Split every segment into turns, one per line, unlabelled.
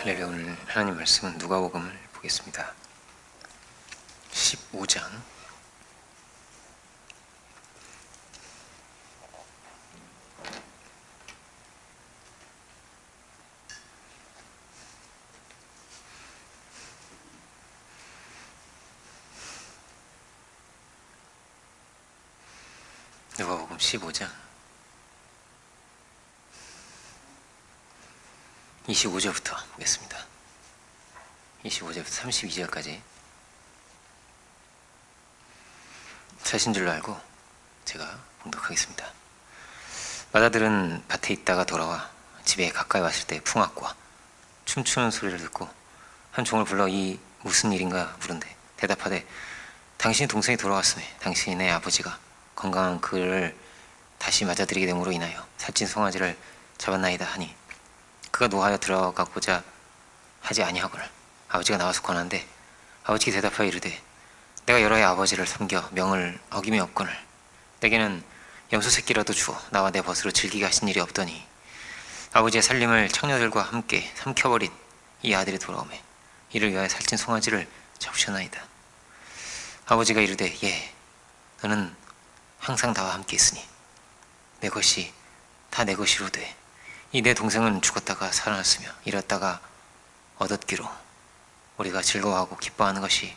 할렐루야. 오늘 하나님 말씀은 누가복음을 보겠습니다. 15장 누가복음 15장 25절부터 보겠습니다. 25절부터 32절까지 사신 줄로 알고 제가 봉독하겠습니다. 마다들은 밭에 있다가 돌아와 집에 가까이 왔을 때 풍악과 춤추는 소리를 듣고 한 종을 불러 이 무슨 일인가 물은데 대답하되 당신의 동생이 돌아왔으매 당신의 아버지가 건강한 그를 다시 맞아들이게 됨으로 인하여 살찐 송아지를 잡았나이다 하니 그가 노하여 들어가고자 하지 아니하거늘 아버지가 나와서 권하는데 아버지께 대답하여 이르되 내가 여러 해 아버지를 섬겨 명을 어김이 없거늘 내게는 염소 새끼라도 주어 나와 내 벗으로 즐기게 하신 일이 없더니 아버지의 살림을 청녀들과 함께 삼켜버린 이 아들이 돌아오매 이를 위하여 살찐 송아지를 잡으셨나이다. 아버지가 이르되 예 너는 항상 나와 함께 있으니 내 것이 다 내 것이로 돼 이 내 동생은 죽었다가 살아났으며 잃었다가 얻었기로 우리가 즐거워하고 기뻐하는 것이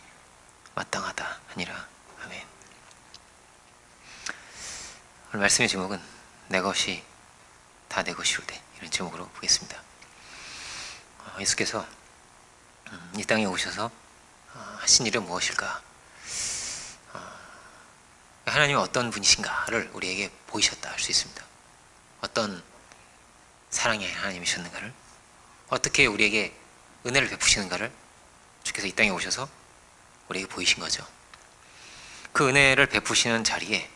마땅하다 하니라. 아멘. 오늘 말씀의 제목은 내 것이 다 내 것이로 돼 이런 제목으로 보겠습니다. 예수께서 이 땅에 오셔서 하신 일은 무엇일까? 하나님은 어떤 분이신가를 우리에게 보이셨다 할 수 있습니다. 어떤 사랑의 하나님이셨는가를, 어떻게 우리에게 은혜를 베푸시는가를 주께서 이 땅에 오셔서 우리에게 보이신 거죠. 그 은혜를 베푸시는 자리에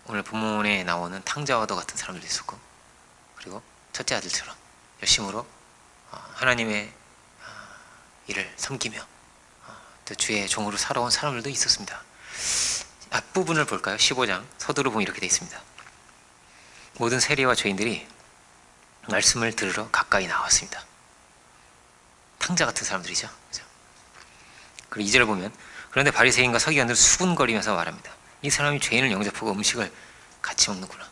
오늘 본문에 나오는 탕자와도 같은 사람들도 있었고, 그리고 첫째 아들처럼 열심으로 하나님의 일을 섬기며 또 주의 종으로 살아온 사람들도 있었습니다. 앞부분을 볼까요? 15장 서두로 보면 이렇게 되어 있습니다. 모든 세리와 죄인들이 말씀을 들으러 가까이 나왔습니다. 탕자 같은 사람들이죠. 그죠? 그리고 2절을 보면 그런데 바리새인과 서기관들은 수군거리면서 말합니다. 이 사람이 죄인을 영접하고 음식을 같이 먹는구나.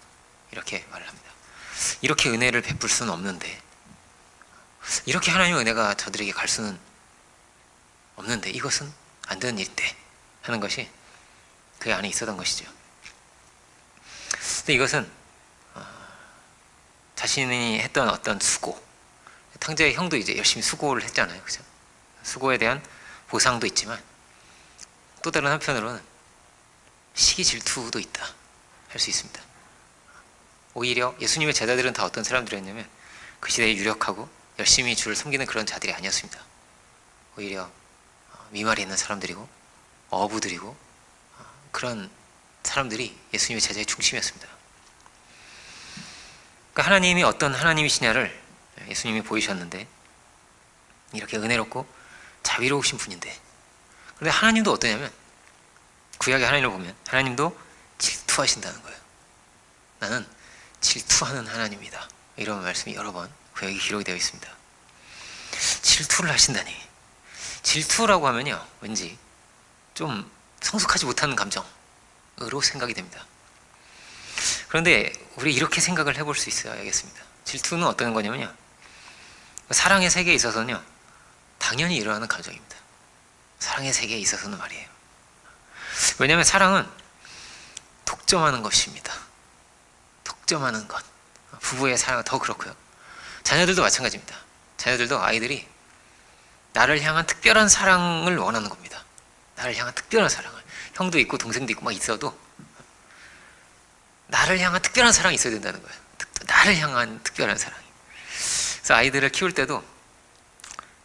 이렇게 말을 합니다. 이렇게 은혜를 베풀 수는 없는데, 이렇게 하나님의 은혜가 저들에게 갈 수는 없는데, 이것은 안 되는 일인데 하는 것이 그 안에 있었던 것이죠. 근데 이것은 자신이 했던 어떤 수고, 탕자의 형도 이제 열심히 수고를 했잖아요. 그죠? 수고에 대한 보상도 있지만 또 다른 한편으로는 시기 질투도 있다 할 수 있습니다. 오히려 예수님의 제자들은 다 어떤 사람들이었냐면 그 시대에 유력하고 열심히 주를 섬기는 그런 자들이 아니었습니다. 오히려 미말이 있는 사람들이고 어부들이고 그런 사람들이 예수님의 제자의 중심이었습니다. 그러니까 하나님이 어떤 하나님이시냐를 예수님이 보이셨는데, 이렇게 은혜롭고 자비로우신 분인데, 그런데 하나님도 어떠냐면 구약의 하나님을 보면 하나님도 질투하신다는 거예요. 나는 질투하는 하나님이다, 이런 말씀이 여러 번 구약에 기록이 되어 있습니다. 질투를 하신다니, 질투라고 하면요 왠지 좀 성숙하지 못한 감정으로 생각이 됩니다. 그런데 우리 이렇게 생각을 해볼 수 있어야겠습니다. 질투는 어떤 거냐면요, 사랑의 세계에 있어서는요 당연히 일어나는 감정입니다. 사랑의 세계에 있어서는 말이에요. 왜냐하면 사랑은 독점하는 것입니다. 독점하는 것. 부부의 사랑은 더 그렇고요. 자녀들도 마찬가지입니다. 자녀들도 아이들이 나를 향한 특별한 사랑을 원하는 겁니다. 나를 향한 특별한 사랑을. 형도 있고 동생도 있고 막 있어도 나를 향한 특별한 사랑이 있어야 된다는 거예요. 나를 향한 특별한 사랑이. 그래서 아이들을 키울 때도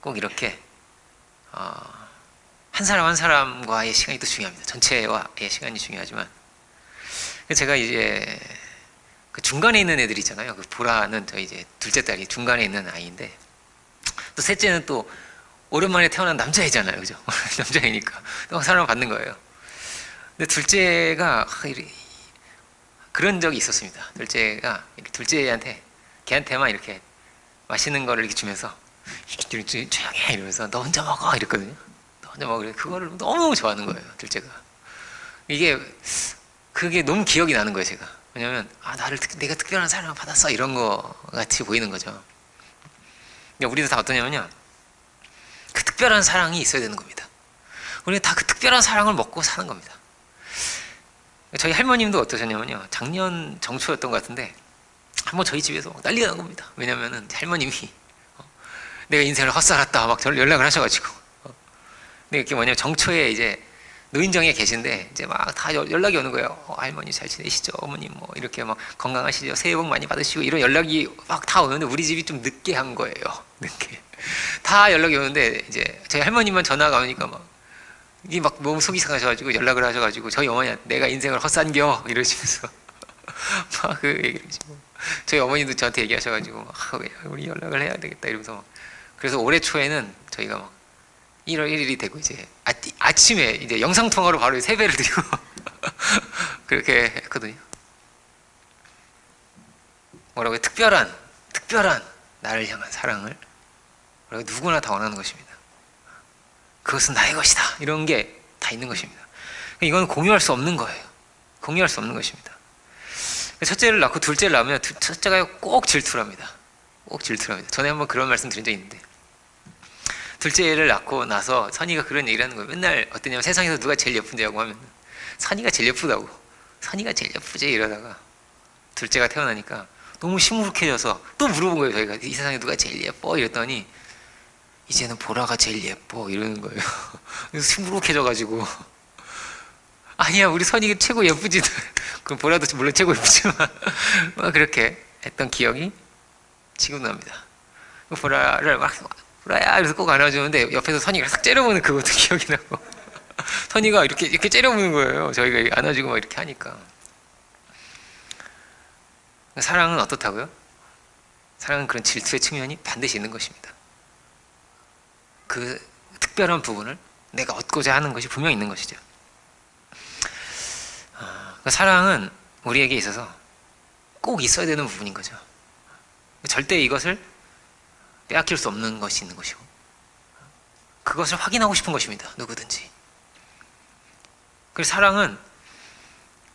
꼭 이렇게 한 사람 한 사람과의 시간이 또 중요합니다. 전체와의 시간이 중요하지만, 제가 이제 그 중간에 있는 애들 있잖아요. 그 보라는 저 이제 둘째 딸이 중간에 있는 아이인데, 또 셋째는 또 오랜만에 태어난 남자애잖아요. 그죠? 남자애니까 또 사랑을 받는 거예요. 근데 둘째가 그런 적이 있었습니다. 둘째가 둘째한테 걔한테만 이렇게 맛있는 거를 이렇게 주면서 조용히 해 이러면서 너 혼자 먹어 이랬거든요. 너 혼자 먹어. 그거를 너무 좋아하는 거예요, 둘째가. 그게 너무 기억이 나는 거예요, 제가. 왜냐면 내가 특별한 사랑을 받았어 이런 거 같이 보이는 거죠. 그러니까 우리도 다 어떠냐면요, 그 특별한 사랑이 있어야 되는 겁니다. 우리가 다 그 특별한 사랑을 먹고 사는 겁니다. 저희 할머님도 어떠셨냐면요, 작년 정초였던 것 같은데 한번 저희 집에서 난리가 난 겁니다. 왜냐면은 할머님이 내가 인생을 헛살았다 막 저를 연락을 하셔가지고, 근데 이게 뭐냐면 정초에 이제 노인정에 계신데 이제 막 다 연락이 오는 거예요. 할머니 잘 지내시죠? 어머님 뭐 이렇게 막 건강하시죠? 새해 복 많이 받으시고 이런 연락이 막 다 오는데 우리 집이 좀 늦게 한 거예요. 늦게 다 연락이 오는데 이제 저희 할머님만 전화가 오니까 막 이게 막 너무 속이 상하셔가지고 연락을 하셔가지고 저희 어머니한테 내가 인생을 헛산겨 이러시면서 막 그 얘기를 하시고, 저희 어머니도 저한테 얘기하셔가지고 우리 연락을 해야 되겠다 이러면서 막. 그래서 올해 초에는 저희가 막 1월 1일이 되고 이제 아침에 이제 영상통화로 바로 세배를 드리고 그렇게 했거든요. 뭐라고요? 특별한 나를 향한 사랑을 누구나 다 원하는 것입니다. 그것은 나의 것이다 이런 게 다 있는 것입니다. 이건 공유할 수 없는 거예요. 공유할 수 없는 것입니다. 첫째를 낳고 둘째를 낳으면 첫째가 꼭 질투를 합니다. 꼭 질투를 합니다. 전에 한번 그런 말씀 드린 적이 있는데, 둘째를 낳고 나서 선이가 그런 얘기를 하는 거예요. 맨날 어떠냐면 세상에서 누가 제일 예쁜데라고 하면 선이가 제일 예쁘다고, 선이가 제일 예쁘지 이러다가 둘째가 태어나니까 너무 시무룩해져서 또 물어본 거예요. 저희가 이 세상에 누가 제일 예뻐 이랬더니 이제는 보라가 제일 예뻐 이러는 거예요. 그래서 시무룩해져가지고 아니야 우리 선이가 최고 예쁘지. 그럼 보라도 물론 최고 예쁘지만 막 그렇게 했던 기억이 지금 납니다. 보라를 막 보라야 이래서 꼭 안아주는데 옆에서 선이가 싹 째려보는 그것도 기억이 나고 선이가 이렇게 째려보는 거예요. 저희가 안아주고 막 이렇게 하니까. 사랑은 어떻다고요? 사랑은 그런 질투의 측면이 반드시 있는 것입니다. 그 특별한 부분을 내가 얻고자 하는 것이 분명히 있는 것이죠. 사랑은 우리에게 있어서 꼭 있어야 되는 부분인 거죠. 절대 이것을 빼앗길 수 없는 것이 있는 것이고, 그것을 확인하고 싶은 것입니다. 누구든지. 그래서 사랑은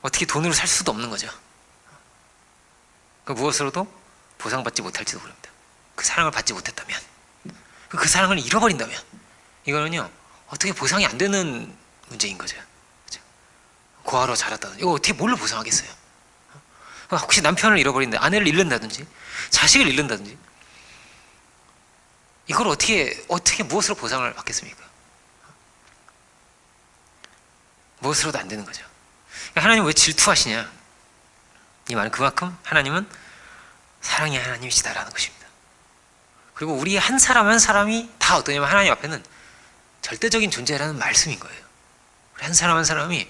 어떻게 돈으로 살 수도 없는 거죠. 그 무엇으로도 보상받지 못할지도 모릅니다. 그 사랑을 받지 못했다면, 그 사랑을 잃어버린다면 이거는요 어떻게 보상이 안 되는 문제인 거죠. 그렇죠? 고아로 자랐다든지 이거 어떻게 뭘로 보상하겠어요? 혹시 남편을 잃어버린다, 아내를 잃는다든지 자식을 잃는다든지 이걸 어떻게 무엇으로 보상을 받겠습니까? 무엇으로도 안 되는 거죠. 하나님 왜 질투하시냐? 이 말은 그만큼 하나님은 사랑의 하나님이시다라는 것입니다. 그리고 우리 한 사람 한 사람이 다 어떠냐면 하나님 앞에는 절대적인 존재라는 말씀인 거예요. 한 사람 한 사람이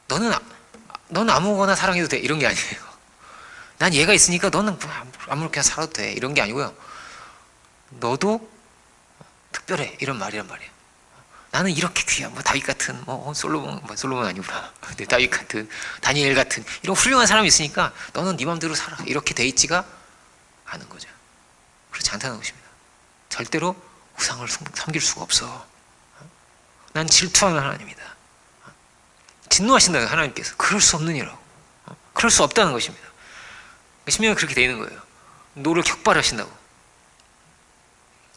너는 아무거나 사랑해도 돼 이런 게 아니에요. 난 얘가 있으니까 너는 아무렇게나 살아도 돼 이런 게 아니고요. 너도 특별해 이런 말이란 말이에요. 나는 이렇게 귀한 다윗 같은 솔로몬 아니구나. 다윗 같은 다니엘 같은 이런 훌륭한 사람이 있으니까 너는 네 맘대로 살아 이렇게 돼 있지가 않은 거죠. 그렇지 않다는 것입니다. 절대로 우상을 섬길 수가 없어. 난 질투하는 하나님이다. 진노하신다는 하나님께서 그럴 수 없느니라고. 그럴 수 없다는 것입니다. 신명은 그렇게 되어 있는 거예요. 너를 격발하신다고.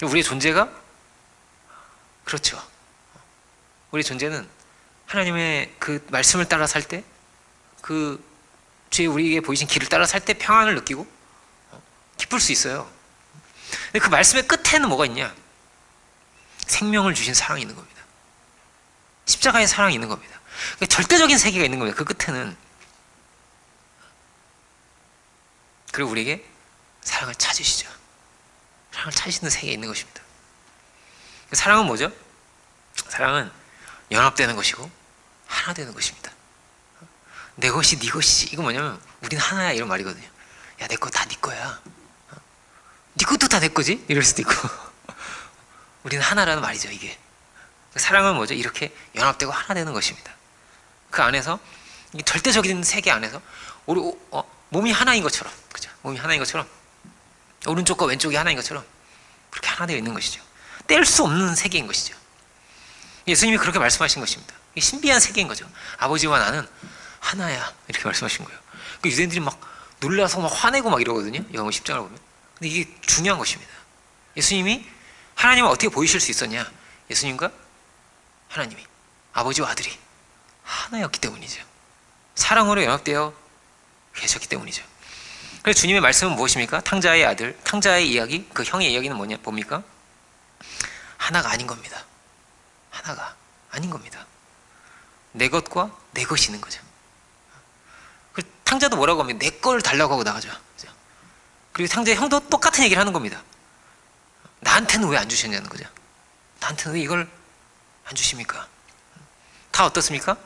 우리의 존재가 그렇죠. 우리 존재는 하나님의 그 말씀을 따라 살 때, 그 주의 우리에게 보이신 길을 따라 살 때 평안을 느끼고 기쁠 수 있어요. 근데 그 말씀의 끝에는 뭐가 있냐? 생명을 주신 사랑이 있는 겁니다. 십자가의 사랑이 있는 겁니다. 그러니까 절대적인 세계가 있는 겁니다. 그 끝에는. 그리고 우리에게 사랑을 찾으시죠. 사랑을 찾으시는 세계에 있는 것입니다. 사랑은 뭐죠? 사랑은 연합되는 것이고 하나 되는 것입니다. 내 것이 네 것이지. 이거 뭐냐면 우린 하나야 이런 말이거든요. 야, 내 거 다 네 거야. 네 것도 다 내 거지? 이럴 수도 있고 우리는 하나라는 말이죠. 이게 사랑은 뭐죠? 이렇게 연합되고 하나 되는 것입니다. 그 안에서 이 절대적인 세계 안에서 우리 몸이 하나인 것처럼, 그죠? 몸이 하나인 것처럼 오른쪽과 왼쪽이 하나인 것처럼 그렇게 하나 되어 있는 것이죠. 뗄 수 없는 세계인 것이죠. 예수님이 그렇게 말씀하신 것입니다. 이게 신비한 세계인 거죠. 아버지와 나는 하나야, 이렇게 말씀하신 거예요. 그 유대인들이 막 놀라서 막 화내고 막 이러거든요. 요한복음 10장을 보면. 근데 이게 중요한 것입니다. 예수님이 하나님을 어떻게 보이실 수 있었냐? 예수님과 하나님이, 아버지와 아들이 하나였기 때문이죠. 사랑으로 연합되어 계셨기 때문이죠. 그래서 주님의 말씀은 무엇입니까? 탕자의 아들, 탕자의 이야기, 그 형의 이야기는 뭡니까? 하나가 아닌 겁니다. 하나가 아닌 겁니다. 내 것과 내 것이 있는 거죠. 탕자도 뭐라고 합니까? 내 걸 달라고 하고 나가죠. 그리고 탕자의 형도 똑같은 얘기를 하는 겁니다. 나한테는 왜 안 주셨냐는 거죠. 나한테는 왜 이걸 안 주십니까? 다 어떻습니까?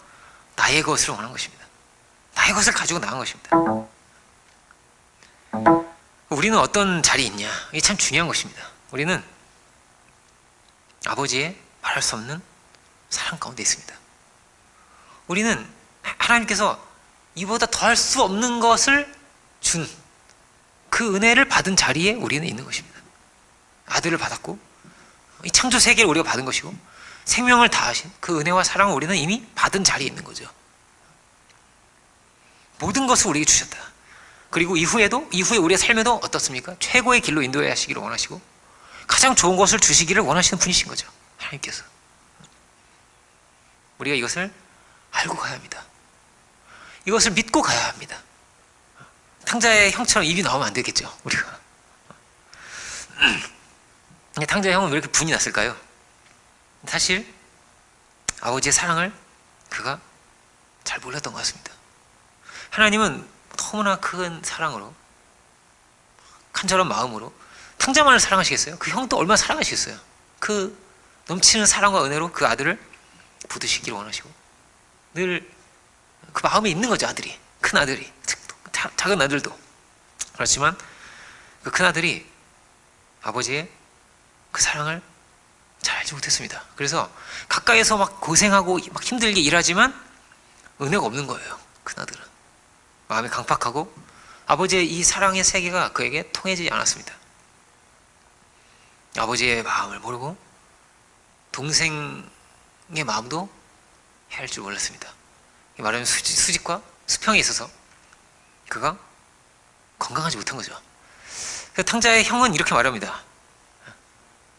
나의 것을 원한 것입니다. 나의 것을 가지고 나간 것입니다. 우리는 어떤 자리에 있냐? 이게 참 중요한 것입니다. 우리는 아버지의 말할 수 없는 사랑 가운데 있습니다. 우리는 하나님께서 이보다 더할 수 없는 것을 준 그 은혜를 받은 자리에 우리는 있는 것입니다. 아들을 받았고 이 창조 세계를 우리가 받은 것이고 생명을 다하신 그 은혜와 사랑을 우리는 이미 받은 자리에 있는 거죠. 모든 것을 우리에게 주셨다. 그리고 이후에 우리의 삶에도 어떻습니까? 최고의 길로 인도해 하시기를 원하시고 가장 좋은 것을 주시기를 원하시는 분이신 거죠. 하나님께서. 우리가 이것을 알고 가야 합니다. 이것을 믿고 가야 합니다. 탕자의 형처럼 입이 나오면 안 되겠죠, 우리가. 탕자의 형은 왜 이렇게 분이 났을까요? 사실 아버지의 사랑을 그가 잘 몰랐던 것 같습니다. 하나님은 너무나 큰 사랑으로, 간절한 마음으로 탕자만을 사랑하시겠어요? 그 형도 얼마나 사랑하시겠어요? 그 넘치는 사랑과 은혜로 그 아들을 부드시기를 원하시고 늘 그 마음에 있는 거죠. 아들이, 큰 아들이, 작은 아들도. 그렇지만 그 큰 아들이 아버지의 그 사랑을 잘 알지 못했습니다. 그래서 가까이서 막 고생하고 막 힘들게 일하지만 은혜가 없는 거예요. 큰 아들은 마음이 강팍하고 아버지의 이 사랑의 세계가 그에게 통해지지 않았습니다. 아버지의 마음을 모르고 동생의 마음도 헤아릴 줄 몰랐습니다. 말하면 수직과 수평에 있어서 그가 건강하지 못한 거죠. 그래서 탕자의 형은 이렇게 말합니다.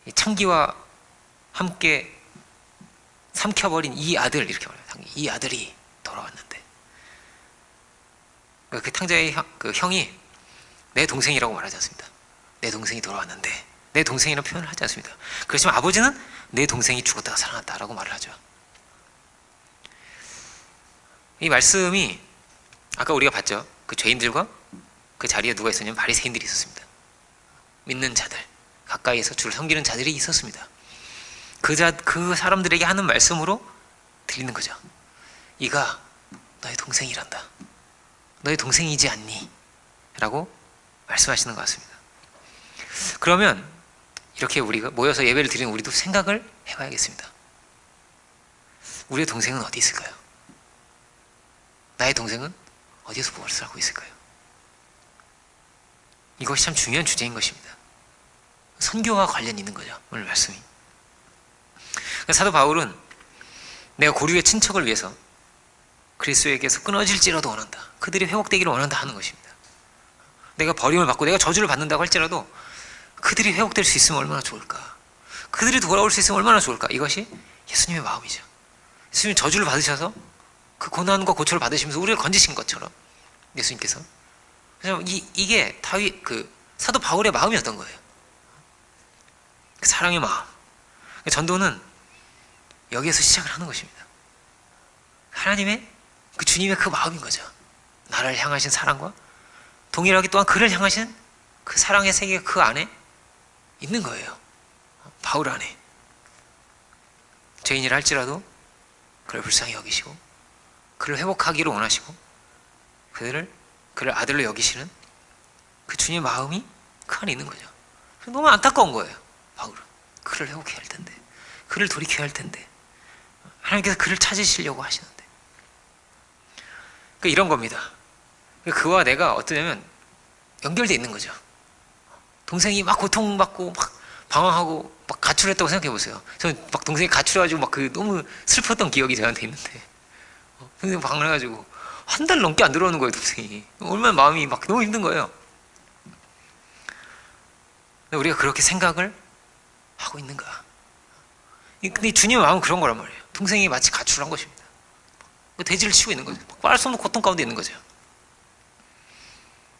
이 창기와 함께 삼켜버린 이 아들, 이렇게 말합니다. 이 아들이 돌아왔는데, 그 탕자의 형이 내 동생이라고 말하지 않습니다. 내 동생이 돌아왔는데, 내 동생이라는 표현을 하지 않습니다. 그렇지만 아버지는 내 동생이 죽었다가 살아났다라고 말을 하죠. 이 말씀이 아까 우리가 봤죠. 그 죄인들과 그 자리에 누가 있었냐면 바리새인들이 있었습니다. 믿는 자들, 가까이에서 주를 섬기는 자들이 있었습니다. 그 사람들에게 하는 말씀으로 들리는 거죠. 이가 너의 동생이란다. 너의 동생이지 않니? 라고 말씀하시는 것 같습니다. 그러면 이렇게 우리가 모여서 예배를 드리는 우리도 생각을 해봐야겠습니다. 우리의 동생은 어디 있을까요? 나의 동생은 어디에서 무엇을 하고 있을까요? 이것이 참 중요한 주제인 것입니다. 선교와 관련이 있는 거죠, 오늘 말씀이. 사도 바울은 내가 고류의 친척을 위해서 그리스도에게서 끊어질지라도 원한다. 그들이 회복되기를 원한다 하는 것입니다. 내가 버림을 받고 내가 저주를 받는다고 할지라도 그들이 회복될 수 있으면 얼마나 좋을까. 그들이 돌아올 수 있으면 얼마나 좋을까. 이것이 예수님의 마음이죠. 예수님이 저주를 받으셔서 그 고난과 고초를 받으시면서 우리를 건지신 것처럼 예수님께서. 그래서 이게 사도 바울의 마음이었던 거예요. 그 사랑의 마음. 전도는 여기에서 시작을 하는 것입니다. 하나님의 그 주님의 그 마음인 거죠. 나를 향하신 사랑과 동일하게 또한 그를 향하신 그 사랑의 세계가 그 안에 있는 거예요. 바울 안에. 죄인이라 할지라도 그를 불쌍히 여기시고 그를 회복하기를 원하시고 그를 아들로 여기시는 그 주님의 마음이 그 안에 있는 거죠. 너무 안타까운 거예요. 바울은 그를 회복해야 할 텐데, 그를 돌이켜야 할 텐데, 하나님께서 그를 찾으시려고 하시는데, 이런 겁니다. 그와 내가 어떠냐면 연결되어 있는 거죠. 동생이 막 고통받고 막 방황하고 막 가출했다고 생각해 보세요. 저는 막 동생이 가출해가지고 막 그 너무 슬펐던 기억이 저한테 있는데, 동생 방황해가지고 한 달 넘게 안 들어오는 거예요. 동생이 얼마나 마음이 막 너무 힘든 거예요. 우리가 그렇게 생각을 하고 있는가? 근데 주님의 마음은 그런 거란 말이에요. 동생이 마치 가출한 것입니다. 대지를 치고 있는 거죠. 말할 수 없는 고통 가운데 있는 거죠.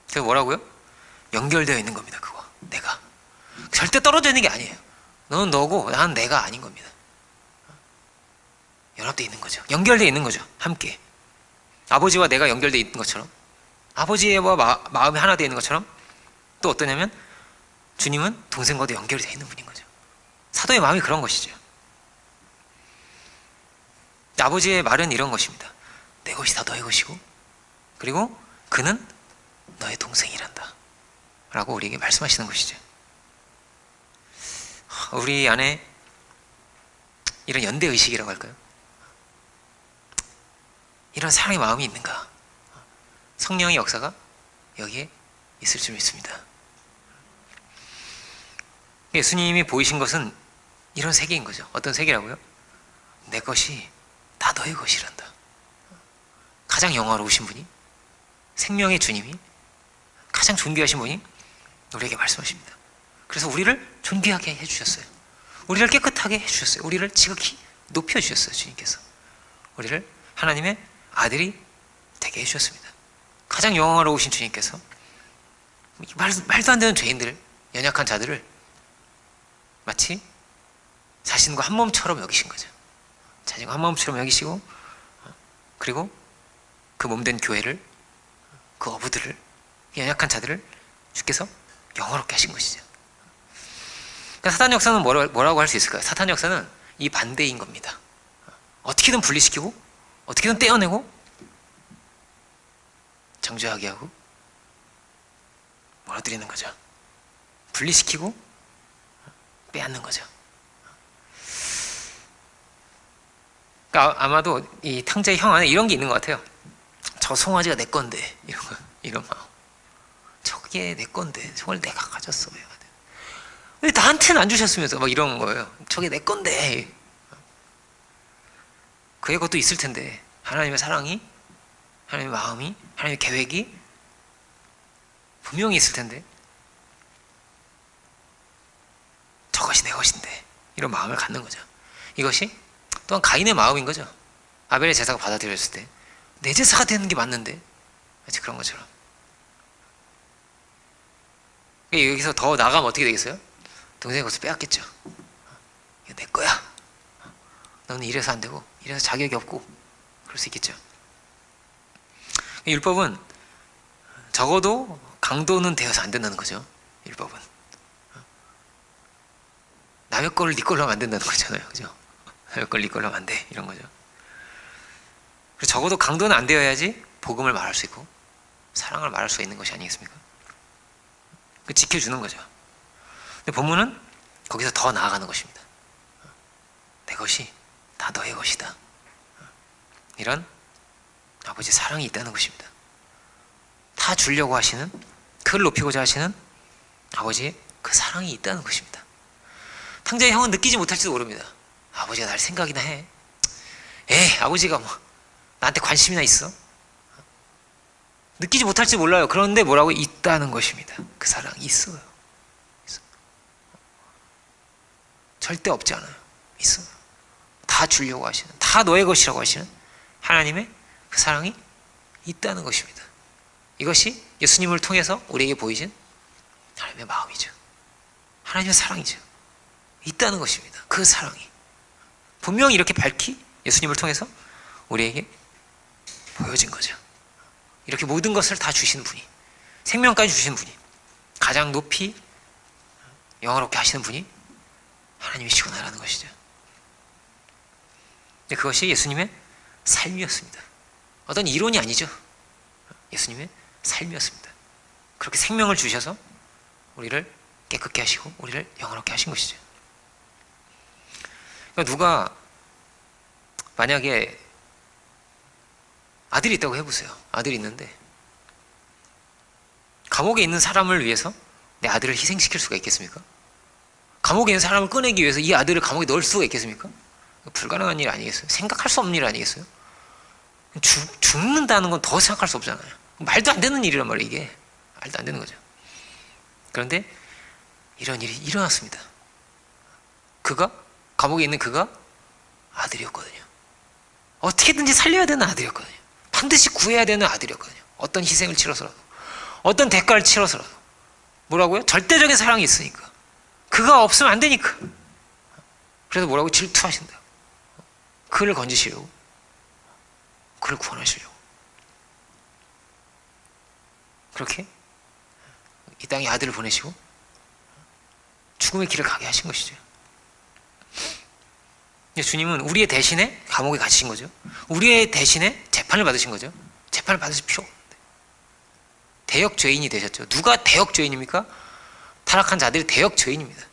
그래서 뭐라고요? 연결되어 있는 겁니다. 그거 내가 절대 떨어져 있는 게 아니에요. 너는 너고 나는 내가 아닌 겁니다. 연합되어 있는 거죠. 연결되어 있는 거죠. 함께 아버지와 내가 연결되어 있는 것처럼, 아버지와 마음이 하나 되어 있는 것처럼, 또 어떠냐면 주님은 동생과도 연결이 되어 있는 분인 거죠. 사도의 마음이 그런 것이죠. 아버지의 말은 이런 것입니다. 내 것이 다 너의 것이고, 그리고 그는 너의 동생이란다 라고 우리에게 말씀하시는 것이죠. 우리 안에 이런 연대의식이라고 할까요? 이런 사랑의 마음이 있는가? 성령의 역사가 여기에 있을 줄 믿습니다. 예수님이 보이신 것은 이런 세계인 거죠. 어떤 세계라고요? 내 것이 다 너의 것이란다. 가장 영화로우신 분이, 생명의 주님이, 가장 존귀하신 분이 우리에게 말씀하십니다. 그래서 우리를 존귀하게 해주셨어요. 우리를 깨끗하게 해주셨어요. 우리를 지극히 높여주셨어요. 주님께서 우리를 하나님의 아들이 되게 해주셨습니다. 가장 영화로우신 주님께서 말도 안 되는 죄인들, 연약한 자들을 마치 자신과 한 몸처럼 여기신 거죠. 자신과 한 몸처럼 여기시고, 그리고 그 몸된 교회를, 그 어부들을, 연약한 자들을 주께서 영화롭게 하신 것이죠. 그러니까 사탄 역사는 뭐라고 할 수 있을까요? 사탄 역사는 이 반대인 겁니다. 어떻게든 분리시키고, 어떻게든 떼어내고, 정죄하게 하고, 멀어뜨리는 거죠. 분리시키고 빼앗는 거죠. 그러니까 아마도 이 탕자의 형 안에 이런 게 있는 것 같아요. 저 송아지가 내 건데, 이런 마음. 저게 내 건데, 저걸 내가 가졌어요. 왜 나한테는 안 주셨으면서 막 이런 거예요. 저게 내 건데. 그의 것도 있을 텐데, 하나님의 사랑이, 하나님의 마음이, 하나님의 계획이 분명히 있을 텐데, 저것이 내 것인데, 이런 마음을 갖는 거죠. 이것이 또한 가인의 마음인 거죠. 아벨의 제사가 받아들여졌을 때 내 제사가 되는 게 맞는데, 마치 그런 것처럼. 여기서 더 나가면 어떻게 되겠어요? 동생의 것을 빼앗겠죠. 이거 내 거야. 너는 이래서 안 되고, 이래서 자격이 없고, 그럴 수 있겠죠. 율법은 적어도 강도는 되어서 안 된다는 거죠. 율법은 남의 거를 네 걸로 하면 안 된다는 거잖아요. 그죠? 남의 걸 네 걸로 하면 안 돼, 이런 거죠. 그래서 적어도 강도는 안 되어야지 복음을 말할 수 있고 사랑을 말할 수 있는 것이 아니겠습니까? 그 지켜주는 거죠. 근데 본문은 거기서 더 나아가는 것입니다. 내 것이 다 너의 것이다. 이런 아버지의 사랑이 있다는 것입니다. 다 주려고 하시는, 그를 높이고자 하시는 아버지의 그 사랑이 있다는 것입니다. 탕자의 형은 느끼지 못할지도 모릅니다. 아버지가 날 생각이나 해. 아버지가 뭐 나한테 관심이나 있어? 느끼지 못할지 몰라요. 그런데 뭐라고? 있다는 것입니다. 그 사랑이 있어요. 절대 없지 않아요. 있어요. 다 주려고 하시는, 다 너의 것이라고 하시는 하나님의 그 사랑이 있다는 것입니다. 이것이 예수님을 통해서 우리에게 보이신 하나님의 마음이죠. 하나님의 사랑이죠. 있다는 것입니다. 그 사랑이 분명히 이렇게 밝히 예수님을 통해서 우리에게 보여진 거죠. 이렇게 모든 것을 다 주시는 분이, 생명까지 주시는 분이, 가장 높이 영화롭게 하시는 분이 하나님이시구나라는 것이죠. 그것이 예수님의 삶이었습니다. 어떤 이론이 아니죠. 예수님의 삶이었습니다. 그렇게 생명을 주셔서 우리를 깨끗게 하시고 우리를 영화롭게 하신 것이죠. 그러니까 누가 만약에 아들이 있다고 해보세요. 아들이 있는데 감옥에 있는 사람을 위해서 내 아들을 희생시킬 수가 있겠습니까? 감옥에 있는 사람을 꺼내기 위해서 이 아들을 감옥에 넣을 수가 있겠습니까? 불가능한 일 아니겠어요? 생각할 수 없는 일 아니겠어요? 죽는다는 건 더 생각할 수 없잖아요. 말도 안 되는 일이란 말이에요. 이게 말도 안 되는 거죠. 그런데 이런 일이 일어났습니다. 감옥에 있는 그가 아들이었거든요. 어떻게든지 살려야 되는 아들이었거든요. 반드시 구해야 되는 아들이었거든요. 어떤 희생을 치러서라도, 어떤 대가를 치러서라도. 뭐라고요? 절대적인 사랑이 있으니까. 그가 없으면 안 되니까. 그래서 뭐라고? 질투하신다. 그를 건지시려고, 그를 구원하시려고. 그렇게 이 땅에 아들을 보내시고 죽음의 길을 가게 하신 것이죠. 주님은 우리의 대신에 감옥에 갇히신 거죠. 우리의 대신에 재판을 받으신 거죠. 재판을 받으실 필요가 없는데 대역 죄인이 되셨죠. 누가 대역 죄인입니까? 타락한 자들이 대역 죄인입니다.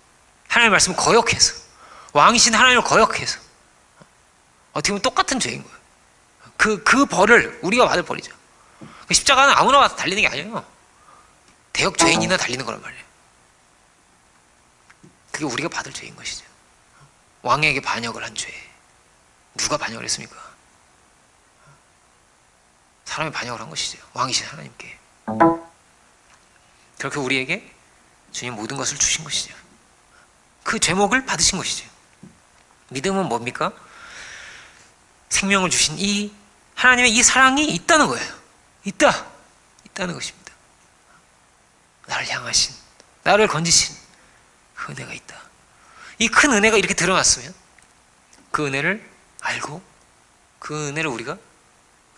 하나님의 말씀을 거역해서, 왕이신 하나님을 거역해서, 어떻게 보면 똑같은 죄인 거예요. 그 벌을 우리가 받을 벌이죠. 십자가는 아무나 와서 달리는 게 아니에요. 대역 죄인이나 달리는 거란 말이에요. 그게 우리가 받을 죄인 것이죠. 왕에게 반역을 한 죄. 누가 반역을 했습니까? 사람이 반역을 한 것이죠. 왕이신 하나님께. 그렇게 우리에게 주님 모든 것을 주신 것이죠. 그 죄목을 받으신 것이죠. 믿음은 뭡니까? 생명을 주신 이 하나님의 이 사랑이 있다는 거예요. 있다는 것입니다. 나를 향하신, 나를 건지신 그 은혜가 있다. 이 큰 은혜가 이렇게 드러났으면 그 은혜를 알고 그 은혜를 우리가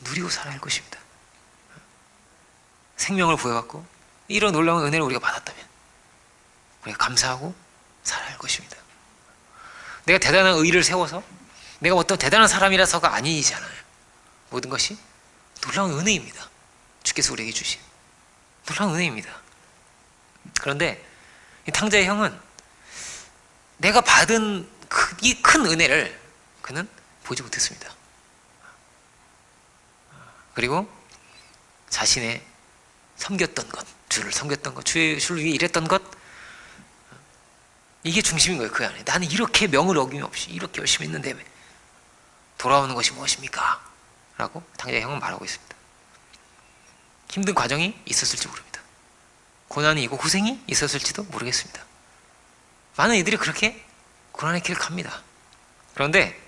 누리고 살아야 할 것입니다. 생명을 부여받고 이런 놀라운 은혜를 우리가 받았다면 우리가 감사하고 살아야 할 것입니다. 내가 대단한 의의를 세워서 내가 어떤 대단한 사람이라서가 아니잖아요. 모든 것이 놀라운 은혜입니다. 주께서 우리에게 주신 놀라운 은혜입니다. 그런데 이 탕자의 형은 내가 받은 이 큰 은혜를 그는 보지 못했습니다. 그리고 자신의 섬겼던 것, 주를 섬겼던 것, 주를 위해 일했던 것, 이게 중심인 거예요. 그 안에 나는 이렇게 명을 어김없이 이렇게 열심히 했는데 돌아오는 것이 무엇입니까? 라고 탕자의 형은 말하고 있습니다. 힘든 과정이 있었을지 모릅니다. 고난이 있고 고생이 있었을지도 모르겠습니다. 많은 이들이 그렇게 고난의 길을 갑니다. 그런데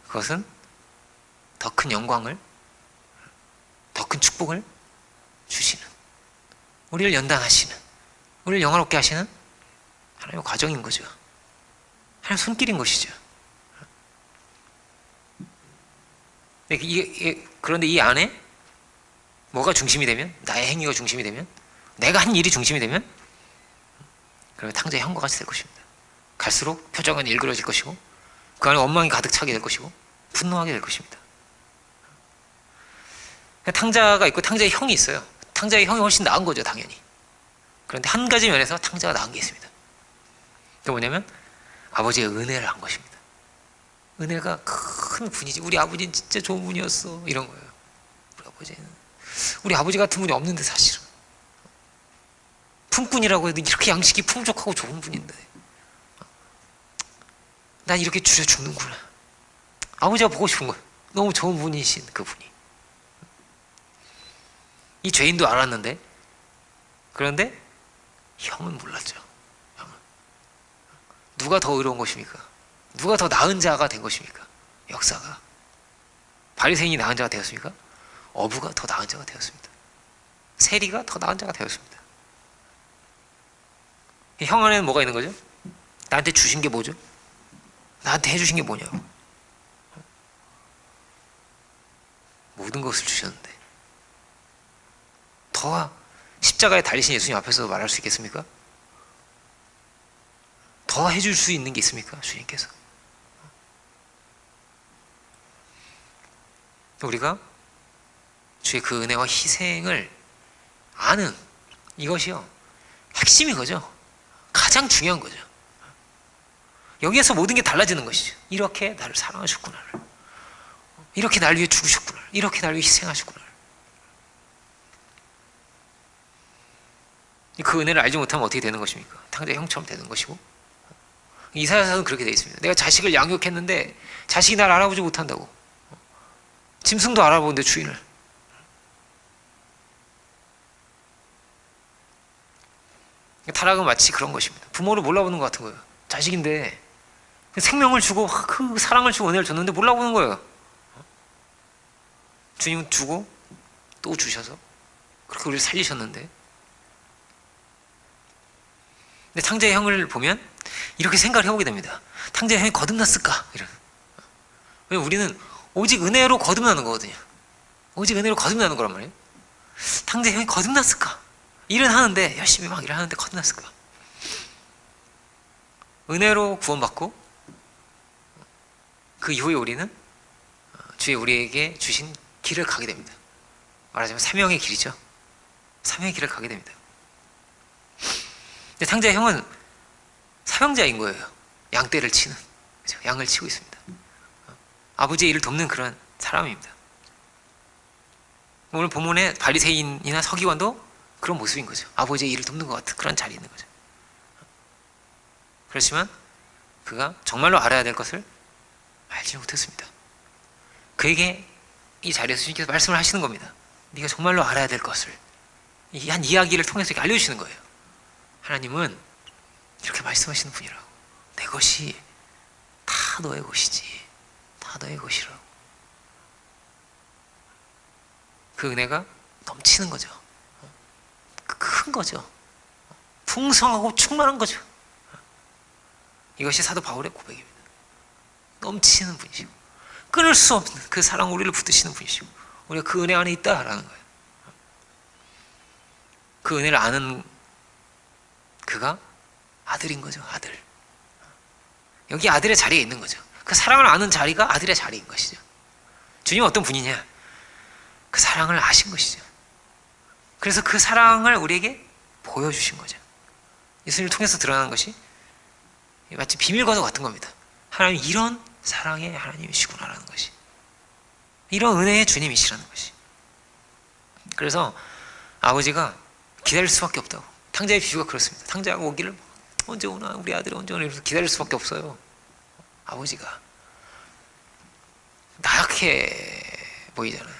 그것은 더 큰 영광을, 더 큰 축복을 주시는, 우리를 연단하시는, 우리를 영화롭게 하시는 하나님의 과정인 거죠. 하나님의 손길인 것이죠. 그런데 이 안에 뭐가 중심이 되면, 나의 행위가 중심이 되면, 내가 한 일이 중심이 되면, 그러면 탕자의 형과 같이 될 것입니다. 갈수록 표정은 일그러질 것이고 그 안에 원망이 가득 차게 될 것이고 분노하게 될 것입니다. 탕자가 있고 탕자의 형이 있어요. 탕자의 형이 훨씬 나은 거죠, 당연히. 그런데 한 가지 면에서 탕자가 나은 게 있습니다. 그게 뭐냐면 아버지의 은혜를 한 것입니다. 은혜가 큰 분이지. 우리 아버지는 진짜 좋은 분이었어, 이런 거예요. 우리 아버지 같은 분이 없는데, 사실은 품꾼이라고 해도 이렇게 양식이 풍족하고 좋은 분인데 난 이렇게 줄여 죽는구나. 아버지가 보고 싶은 거예요. 너무 좋은 분이신 그분이. 이 죄인도 알았는데, 그런데 형은 몰랐죠. 형은. 누가 더 의로운 것입니까? 누가 더 나은 자가 된 것입니까? 역사가. 바리새인이 나은 자가 되었습니까? 어부가 더 나은 자가 되었습니다. 세리가 더 나은 자가 되었습니다. 형 안에는 뭐가 있는 거죠? 나한테 주신 게 뭐죠? 나한테 해주신 게 뭐냐고. 모든 것을 주셨는데 더 십자가에 달리신 예수님 앞에서 말할 수 있겠습니까? 더 해줄 수 있는 게 있습니까? 주님께서. 우리가 주의 그 은혜와 희생을 아는 이것이요, 핵심이 거죠. 가장 중요한 거죠. 여기에서 모든 게 달라지는 것이죠. 이렇게 나를 사랑하셨구나, 이렇게 날 위해 죽으셨구나, 이렇게 날 위해 희생하셨구나. 그 은혜를 알지 못하면 어떻게 되는 것입니까? 탕자의 형처럼 되는 것이고, 이사야서는 그렇게 되어 있습니다. 내가 자식을 양육했는데 자식이 날 알아보지 못한다고. 짐승도 알아보는데 주인을. 타락은 마치 그런 것입니다. 부모를 몰라보는 것 같은 거예요. 자식인데 생명을 주고 그 사랑을 주고 은혜를 줬는데 몰라보는 거예요. 주님은 주고 또 주셔서 그렇게 우리를 살리셨는데, 근데 탕자의 형을 보면 이렇게 생각을 해보게 됩니다. 탕자의 형이 거듭났을까? 이런. 왜냐면 우리는 오직 은혜로 거듭나는 거거든요. 오직 은혜로 거듭나는 거란 말이에요. 탕자의 형이 거듭났을까? 일은 하는데, 열심히 막 일하는데 거듭났을까? 은혜로 구원받고 그 이후에 우리는 주의 우리에게 주신 길을 가게 됩니다. 말하자면 사명의 길이죠. 사명의 길을 가게 됩니다. 근데 탕자의 형은 사명자인 거예요. 양떼를 치는, 그렇죠? 양을 치고 있습니다. 아버지의 일을 돕는 그런 사람입니다. 오늘 본문에 바리새인이나 서기관도 그런 모습인 거죠. 아버지의 일을 돕는 것 같은 그런 자리에 있는 거죠. 그렇지만 그가 정말로 알아야 될 것을 알지 못했습니다. 그에게 이 자리에서 주님께서 말씀을 하시는 겁니다. 네가 정말로 알아야 될 것을, 이 한 이야기를 통해서 이렇게 알려주시는 거예요. 하나님은 이렇게 말씀하시는 분이라고. 내 것이 다 너의 것이지, 다 너의 것이라고. 그 은혜가 넘치는 거죠. 큰 거죠. 풍성하고 충만한 거죠. 이것이 사도 바울의 고백입니다. 넘치는 분이시고 끊을 수 없는 그 사랑, 우리를 붙드시는 분이시고 우리가 그 은혜 안에 있다라는 거예요. 그 은혜를 아는 그가 아들인 거죠. 아들. 여기 아들의 자리에 있는 거죠. 그 사랑을 아는 자리가 아들의 자리인 것이죠. 주님은 어떤 분이냐? 그 사랑을 아신 것이죠. 그래서 그 사랑을 우리에게 보여주신 거죠. 예수님을 통해서 드러난 것이 마치 비밀과도 같은 겁니다. 하나님 이런 사랑의 하나님이시구나라는 것이, 이런 은혜의 주님이시라는 것이. 그래서 아버지가 기다릴 수밖에 없다고. 탕자의 비유가 그렇습니다. 탕자가 오기를 언제 오나, 우리 아들이 언제 오나 이러면서 기다릴 수밖에 없어요. 아버지가 나약해 보이잖아요.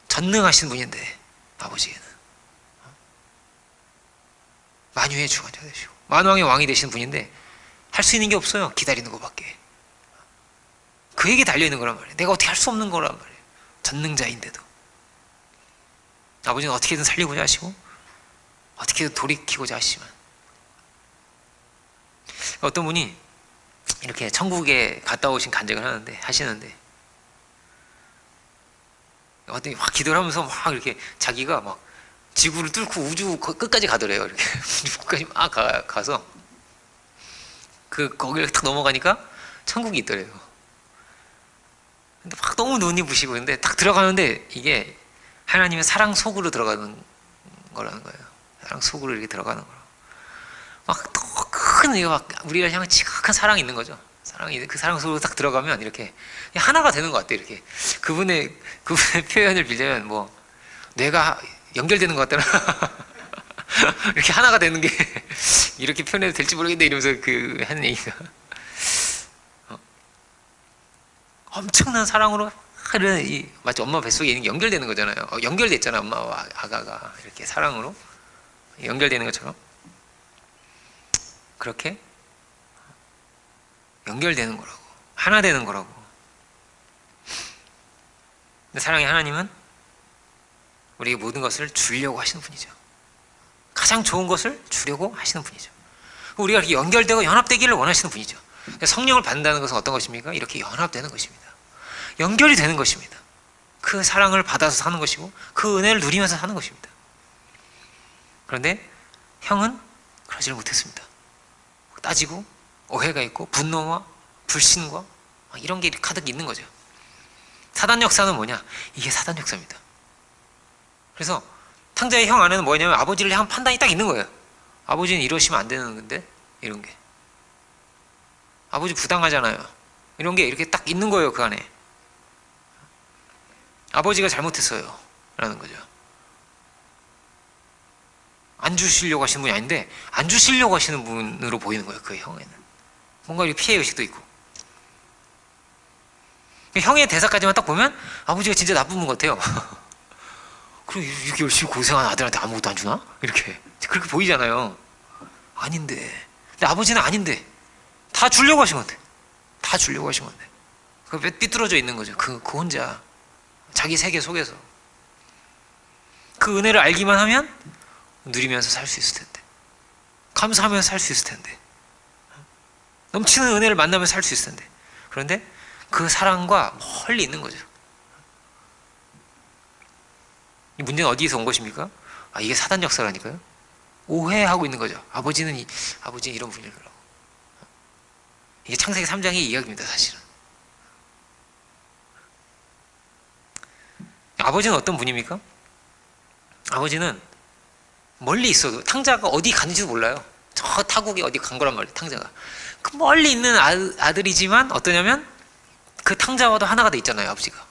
전능하신 분인데 아버지에는 만유의 주관자 되시고 만왕의 왕이 되시는 분인데 할 수 있는 게 없어요. 기다리는 것밖에. 그에게 달려있는 거란 말이에요. 내가 어떻게 할 수 없는 거란 말이에요. 전능자인데도 아버지는 어떻게든 살리고자 하시고 어떻게든 돌이키고자 하시지만, 어떤 분이 이렇게 천국에 갔다 오신 간증을 하시는데 어떤 막 기도를 하면서 막 이렇게 자기가 막 지구를 뚫고 우주 끝까지 가더래요. 이렇게 끝까지 막 가서 거기를 딱 넘어가니까 천국이 있더래요. 근데 막 너무 눈이 부시고, 근데 딱 들어가는데 이게 하나님의 사랑 속으로 들어가는 거라는 거예요. 사랑 속으로 이렇게 들어가는 거라. 막 더 큰, 우리가 향한 지극한 사랑이 있는 거죠. 사랑이, 그 사랑 속으로 딱 들어가면 이렇게 하나가 되는 것 같아요. 이렇게 그분의 표현을 빌자면 뭐 뇌가 연결되는 것 같다나 이렇게 하나가 되는 게 이렇게 표현해도 될지 모르겠는데 이러면서 그 하는 얘기가 엄청난 사랑으로 마치 엄마 뱃속에 있는 게 연결되는 거잖아요. 연결됐잖아요. 엄마와 아가가 이렇게 사랑으로 연결되는 것처럼 그렇게 연결되는 거라고, 하나 되는 거라고. 근데 사랑의 하나님은 우리에게 모든 것을 주려고 하시는 분이죠. 가장 좋은 것을 주려고 하시는 분이죠. 우리가 이렇게 연결되고 연합되기를 원하시는 분이죠. 성령을 받는다는 것은 어떤 것입니까? 이렇게 연합되는 것입니다. 연결이 되는 것입니다. 그 사랑을 받아서 사는 것이고 그 은혜를 누리면서 사는 것입니다. 그런데 형은 그러지를 못했습니다. 따지고 오해가 있고 분노와 불신과 이런 게 가득 있는 거죠. 사단 역사는 뭐냐? 이게 사단 역사입니다. 그래서 탕자의 형 안에는 뭐냐면 아버지를 향한 판단이 딱 있는 거예요. 아버지는 이러시면 안 되는 건데, 이런 게 아버지 부당하잖아요. 이런 게 이렇게 딱 있는 거예요. 그 안에 아버지가 잘못했어요 라는 거죠. 안 주시려고 하시는 분이 아닌데 안 주시려고 하시는 분으로 보이는 거예요. 그 형에는 뭔가 이렇게 피해 의식도 있고. 형의 대사까지만 딱 보면 아버지가 진짜 나쁜 분 같아요. 그리고 이렇게 열심히 고생한 아들한테 아무것도 안 주나? 이렇게 그렇게 보이잖아요. 아닌데. 근데 아버지는 아닌데 다 주려고 하신 건데, 다 주려고 하신 건데 그 삐뚤어져 있는 거죠. 그 혼자 자기 세계 속에서 그 은혜를 알기만 하면 누리면서 살 수 있을 텐데, 감사하면서 살 수 있을 텐데, 넘치는 은혜를 만나면 살 수 있을 텐데, 그런데 그 사랑과 멀리 있는 거죠. 이 문제는 어디에서 온 것입니까? 이게 사단 역사라니까요. 오해하고 있는 거죠. 아버지는 이런 분이라고. 이게 창세기 3장의 이야기입니다, 사실은. 아버지는 어떤 분입니까? 아버지는 멀리 있어도, 탕자가 어디 갔는지도 몰라요. 저 타국에 어디 간 거란 말이에요, 탕자가. 그 멀리 있는 아들이지만 어떠냐면 그 탕자와도 하나가 돼 있잖아요, 아버지가.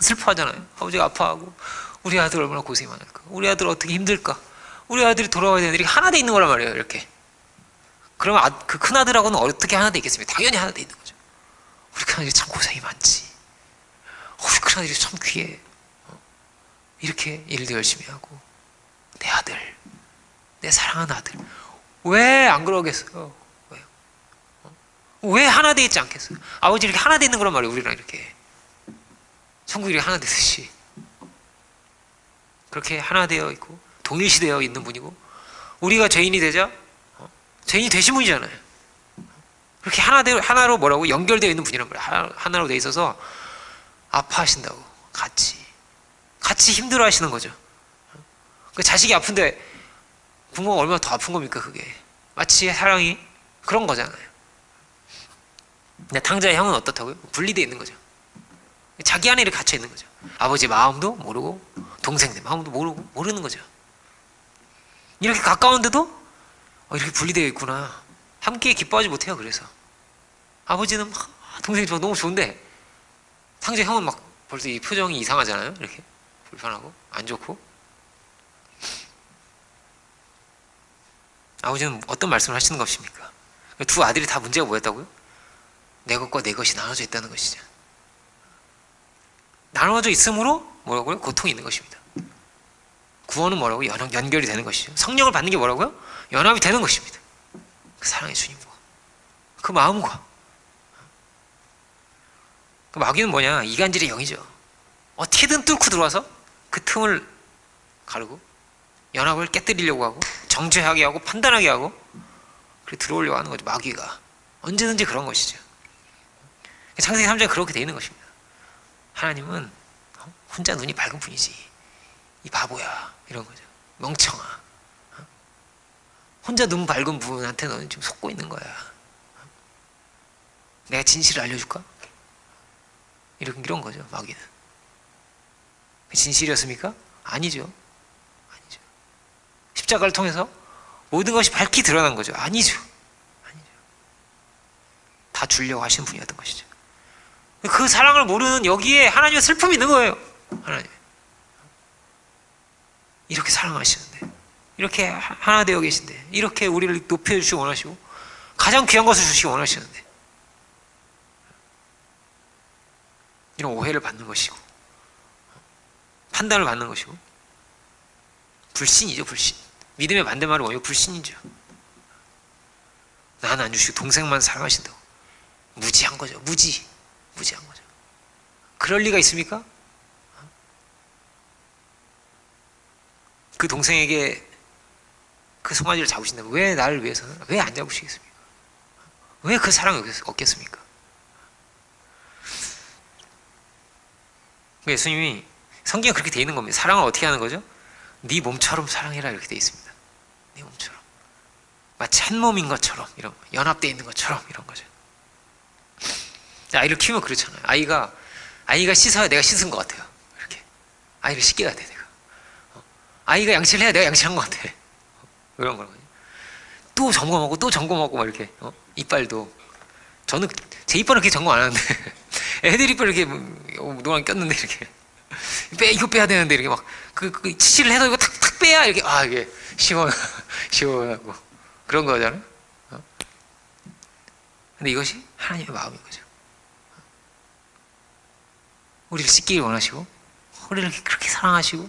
슬퍼하잖아요. 아버지가 아파하고 우리 아들 얼마나 고생이 많을까, 우리 아들 어떻게 힘들까, 우리 아들이 돌아와야 되는데 이렇게 하나 돼 있는 거란 말이에요, 이렇게. 그러면 그 큰 아들하고는 어떻게 하나 돼 있겠습니까? 당연히 하나 돼 있는 거죠. 우리 큰 아들이 참 고생이 많지, 우리 큰 아들이 참 귀해, 이렇게 일도 열심히 하고, 내 아들, 내 사랑하는 아들 왜 안 그러겠어요? 왜요? 왜 하나 돼 있지 않겠어요? 아버지 이렇게 하나 돼 있는 거란 말이에요. 우리랑 이렇게 천국이 이렇게 하나 되듯이 그렇게 하나 되어 있고 동일시되어 있는 분이고, 우리가 죄인이 되자 죄인이 되신 분이잖아요. 그렇게 하나로 뭐라고 연결되어 있는 분이란 말이에요. 하나로 돼 있어서 아파하신다고 같이 힘들어 하시는 거죠. 그 자식이 아픈데 부모가 얼마나 더 아픈 겁니까? 그게 마치 사랑이 그런 거잖아요. 근데 탕자의 형은 어떻다고요? 분리되어 있는 거죠. 자기 안에 이렇게 갇혀 있는 거죠. 아버지 마음도 모르고 동생들 마음도 모르는 거죠. 이렇게 가까운데도 이렇게 분리되어 있구나, 함께 기뻐하지 못해요. 그래서 아버지는 막 동생이 너무 좋은데 탕자 형은 막 벌써 이 표정이 이상하잖아요. 이렇게 불편하고 안 좋고. 아버지는 어떤 말씀을 하시는 것입니까? 두 아들이 다 문제가 뭐였다고요? 내 것과 내 것이 나눠져 있다는 것이죠. 나눠져 있으므로 뭐라고요? 고통이 있는 것입니다. 구원은 뭐라고? 연결이 되는 것이죠. 성령을 받는 게 뭐라고요? 연합이 되는 것입니다. 그 사랑의 주님과 그 마음과. 그 마귀는 뭐냐? 이간질의 영이죠. 어떻게든 뚫고 들어와서 그 틈을 가르고 연합을 깨뜨리려고 하고 정죄하게 하고 판단하게 하고 그렇게 들어오려고 하는 거죠. 마귀가 언제든지 그런 것이죠. 창세기 3장에 그렇게 되어 있는 것입니다. 하나님은 혼자 눈이 밝은 분이지, 이 바보야, 이런 거죠. 멍청아, 혼자 눈 밝은 분한테 너는 지금 속고 있는 거야. 내가 진실을 알려줄까? 이런 거죠. 마귀는. 진실이었습니까? 아니죠. 십자가를 통해서 모든 것이 밝히 드러난 거죠. 아니죠. 다 주려고 하시는 분이었던 것이죠. 그 사랑을 모르는 여기에 하나님의 슬픔이 있는 거예요. 하나님 이렇게 사랑하시는데, 이렇게 하나 되어 계신데, 이렇게 우리를 높여주시기 원하시고 가장 귀한 것을 주시기 원하시는데 이런 오해를 받는 것이고 판단을 받는 것이고 불신이죠. 불신. 믿음의 반대말은 뭐예요? 불신이죠. 나는 안 주시고 동생만 사랑하신다고. 무지한 거죠. 무지한 거죠. 그럴 리가 있습니까? 그 동생에게 그 송아지를 잡으신다면 왜 나를 위해서는 왜 안 잡으시겠습니까? 왜 그 사랑을 얻겠습니까? 예수님이 성경에 그렇게 돼 있는 겁니다. 사랑을 어떻게 하는 거죠? 네 몸처럼 사랑해라, 이렇게 돼 있습니다. 네 몸처럼, 마치 한 몸인 것처럼, 이런 거. 연합되어 있는 것처럼, 이런 거죠. 아이를 키우면 그렇잖아요. 아이가 씻어야 내가 씻은 것 같아요. 이렇게 아이를 씻겨야 돼. 내가 아이가 양치를 해야 내가 양치한 것 같아. 이런 거거든요. 또 점검하고 또 점검하고 막 이렇게 이빨도, 저는 제 이빨은 그렇게 점검 안 하는데 애들 이빨 이렇게 노란 꼈는데 이렇게 이거 빼야 되는데 이렇게 막 그 치실을 해서 이거 탁탁 빼야 이렇게 이게 시원 시원하고 그런 거잖아요. 근데 이것이 하나님의 마음인 거죠. 우리를 씻기를 원하시고 우리를 그렇게 사랑하시고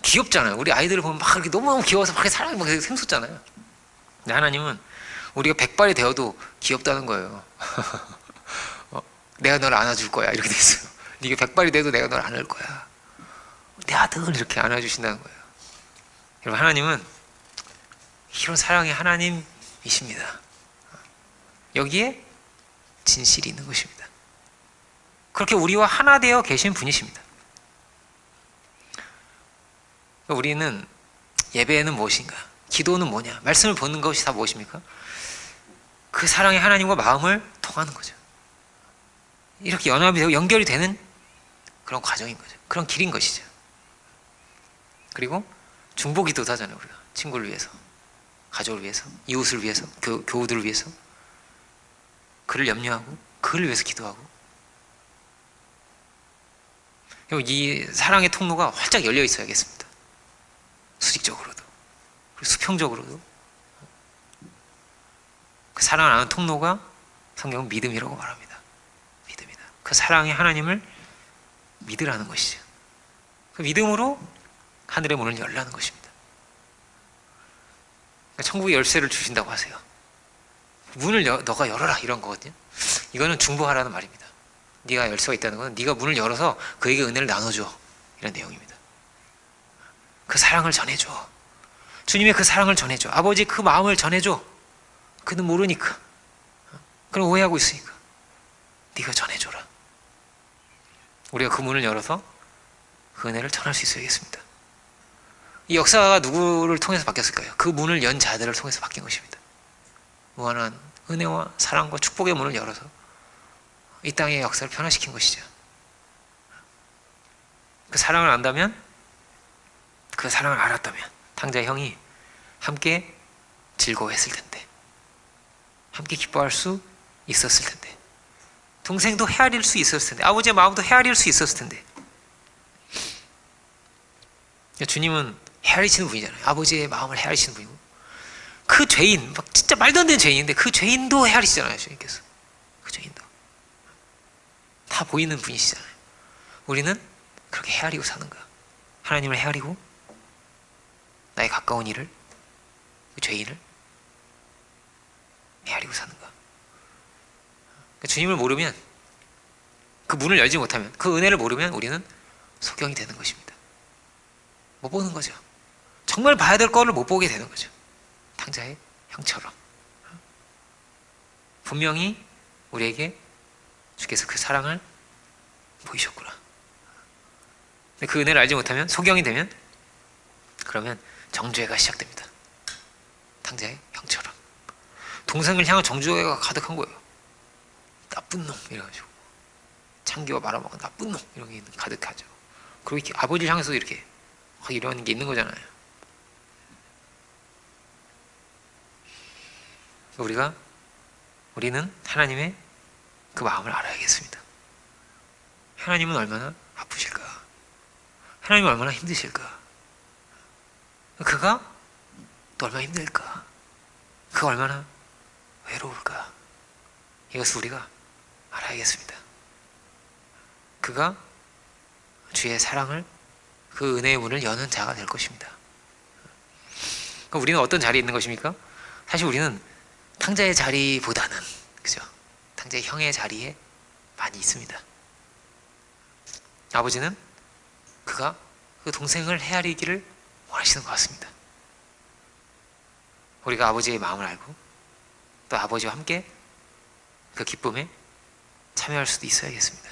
귀엽잖아요. 우리 아이들을 보면 막 이렇게 너무너무 귀여워서 막 사랑이 막 샘솟잖아요. 근데 하나님은 우리가 백발이 되어도 귀엽다는 거예요. 내가 널 안아줄 거야 이렇게 돼 있어요. 네가 백발이 돼도 내가 널 안을 거야. 내 아들 이렇게 안아주신다는 거예요. 여러분, 하나님은 이런 사랑의 하나님이십니다. 여기에 진실이 있는 것입니다. 그렇게 우리와 하나 되어 계신 분이십니다. 우리는 예배는 무엇인가? 기도는 뭐냐? 말씀을 보는 것이 다 무엇입니까? 그 사랑의 하나님과 마음을 통하는 거죠. 이렇게 연합이 되고 연결이 되는 그런 과정인 거죠. 그런 길인 것이죠. 그리고 중보기도도 하잖아요. 우리가 친구를 위해서, 가족을 위해서, 이웃을 위해서, 교우들을 위해서 그를 염려하고 그를 위해서 기도하고, 그리고 이 사랑의 통로가 활짝 열려 있어야겠습니다. 수직적으로도 그리고 수평적으로도. 그 사랑을 아는 통로가 성경은 믿음이라고 말합니다. 믿음이다. 그 사랑의 하나님을 믿으라는 것이죠. 그 믿음으로 하늘의 문을 열라는 것입니다. 천국의 열쇠를 주신다고 하세요. 문을 너가 열어라 이런 거거든요. 이거는 중보하라는 말입니다. 네가 열쇠가 있다는 것은 네가 문을 열어서 그에게 은혜를 나눠줘 이런 내용입니다. 그 사랑을 전해줘. 주님의 그 사랑을 전해줘. 아버지 그 마음을 전해줘. 그는 모르니까, 그는 오해하고 있으니까 네가 전해줘라. 우리가 그 문을 열어서 그 은혜를 전할 수 있어야겠습니다. 이 역사가 누구를 통해서 바뀌었을까요? 그 문을 연 자들을 통해서 바뀐 것입니다. 무한한 은혜와 사랑과 축복의 문을 열어서 이 땅의 역사를 변화시킨 것이죠. 그 사랑을 안다면, 그 사랑을 알았다면 탕자의 형이 함께 즐거워했을 텐데, 함께 기뻐할 수 있었을 텐데, 동생도 헤아릴 수 있었을 텐데, 아버지의 마음도 헤아릴 수 있었을 텐데. 주님은 헤아리시는 분이잖아요. 아버지의 마음을 헤아리시는 분이고, 그 죄인, 막 진짜 말도 안 되는 죄인인데 그 죄인도 헤아리시잖아요. 주님께서 그 죄인도 다 보이는 분이시잖아요. 우리는 그렇게 헤아리고 사는 거야. 하나님을 헤아리고 나의 가까운 이를, 그 죄인을 헤아리고 사는 거야. 주님을 모르면, 그 문을 열지 못하면, 그 은혜를 모르면 우리는 소경이 되는 것입니다. 못 보는 거죠. 정말 봐야 될 거를 못 보게 되는 거죠. 탕자의 형처럼. 분명히 우리에게 주께서 그 사랑을 보이셨구나. 근데 그 은혜를 알지 못하면, 소경이 되면, 그러면 정죄가 시작됩니다. 탕자의 형처럼. 동생을 향한 정죄가 가득한 거예요. 나쁜 놈 이래가지고, 창기와 말아먹은 나쁜 놈 이런 게 가득하죠. 그리고 이렇게 아버지를 향해서 이렇게 이런 게 있는 거잖아요. 우리는 하나님의 그 마음을 알아야겠습니다. 하나님은 얼마나 아프실까? 하나님은 얼마나 힘드실까? 그가 또 얼마나 힘들까? 그가 얼마나 외로울까? 이것을 우리가 알아야겠습니다. 그가 주의 사랑을, 그 은혜의 문을 여는 자가 될 것입니다. 그럼 우리는 어떤 자리에 있는 것입니까? 사실 우리는 탕자의 자리보다는, 그죠? 탕자의 형의 자리에 많이 있습니다. 아버지는 그가 그 동생을 헤아리기를 원하시는 것 같습니다. 우리가 아버지의 마음을 알고 또 아버지와 함께 그 기쁨에 참여할 수도 있어야겠습니다.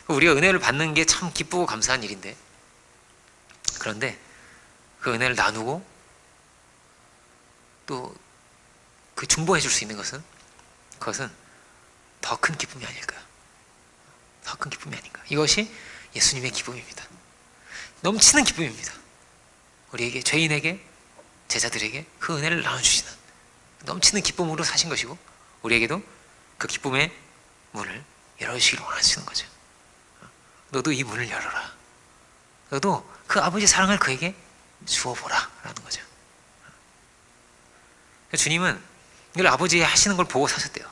우리가 은혜를 받는 게 참 기쁘고 감사한 일인데, 그런데 그 은혜를 나누고 또 그 중보해 줄 수 있는 것은, 그것은 더 큰 기쁨이 아닐까, 더 큰 기쁨이 아닌가. 이것이 예수님의 기쁨입니다. 넘치는 기쁨입니다. 우리에게, 죄인에게, 제자들에게 그 은혜를 나눠주시는 넘치는 기쁨으로 사신 것이고, 우리에게도 그 기쁨의 문을 열어주시길 원하시는 거죠. 너도 이 문을 열어라. 너도 그 아버지의 사랑을 그에게 주어보라 라는 거죠. 주님은 이걸 아버지 하시는 걸 보고 사셨대요.